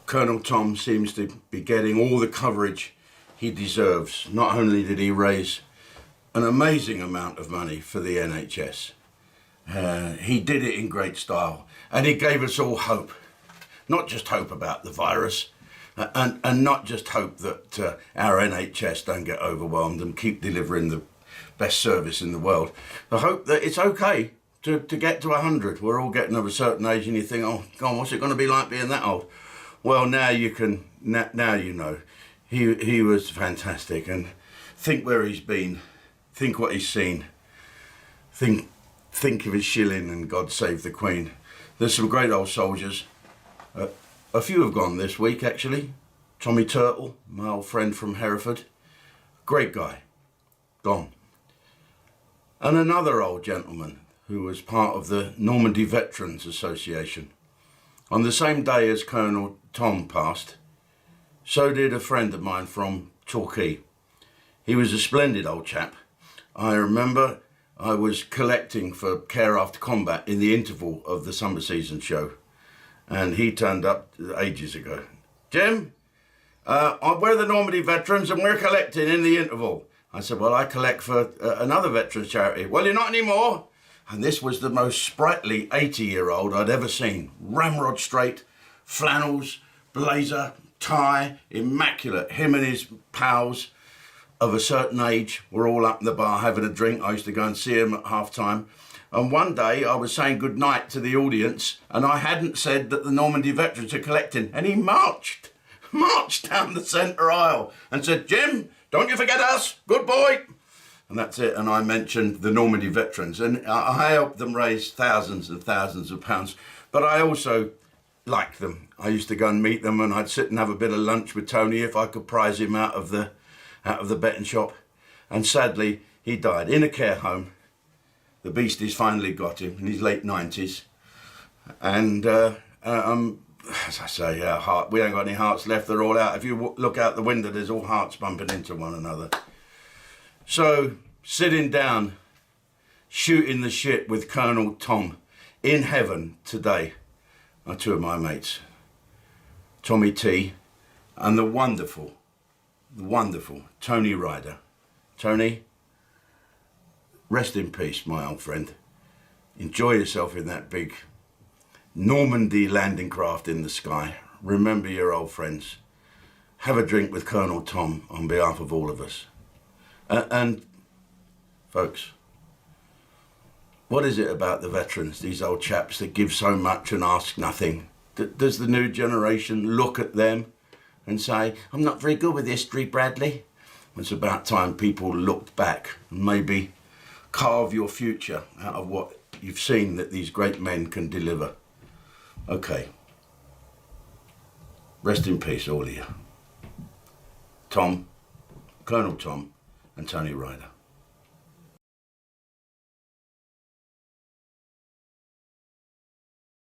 Colonel Tom seems to be getting all the coverage he deserves. Not only did he raise an amazing amount of money for the NHS, he did it in great style, and he gave us all hope. Not just hope about the virus, and not just hope that our NHS don't get overwhelmed and keep delivering the best service in the world. The hope that it's okay to get to 100. We're all getting of a certain age, and you think, oh, God, what's it going to be like being that old? Well, now you can, now you know. He was fantastic, and think where he's been, think what he's seen, think of his shilling and God Save the Queen. There's some great old soldiers. A few have gone this week, actually. Tommy Turtle, my old friend from Hereford. Great guy. Gone. And another old gentleman who was part of the Normandy Veterans Association. On the same day as Colonel Tom passed, so did a friend of mine from Torquay. He was a splendid old chap. I remember I was collecting for Care After Combat in the interval of the summer season show, and he turned up ages ago. Jim, we're the Normandy Veterans and we're collecting in the interval. I said, well, I collect for another veterans charity. Well, you're not anymore. And this was the most sprightly 80-year-old I'd ever seen. Ramrod straight, flannels, blazer, tie, immaculate. Him and his pals of a certain age were all up in the bar having a drink. I used to go and see him at half-time. And one day I was saying goodnight to the audience, and I hadn't said that the Normandy Veterans are collecting. And he marched down the centre aisle and said, Jim, don't you forget us, good boy. And that's it. And I mentioned the Normandy Veterans, and I helped them raise thousands and thousands of pounds. But I also liked them. I used to go and meet them, and I'd sit and have a bit of lunch with Tony if I could prize him out of the betting shop. And sadly, he died in a care home. The beasties finally got him in his late 90s. And as I say, we ain't got any hearts left. They're all out. If you look out the window, there's all hearts bumping into one another. So, sitting down, shooting the shit with Colonel Tom in heaven today are two of my mates, Tommy T and the wonderful Tony Ryder. Tony, rest in peace, my old friend. Enjoy yourself in that big Normandy landing craft in the sky. Remember your old friends. Have a drink with Colonel Tom on behalf of all of us. And folks, what is it about the veterans, these old chaps that give so much and ask nothing? Does the new generation look at them and say, I'm not very good with history, Bradley? It's about time people looked back and maybe carve your future out of what you've seen that these great men can deliver. Okay. Rest in peace, all of you. Tom, Colonel Tom, and Tony Ryder.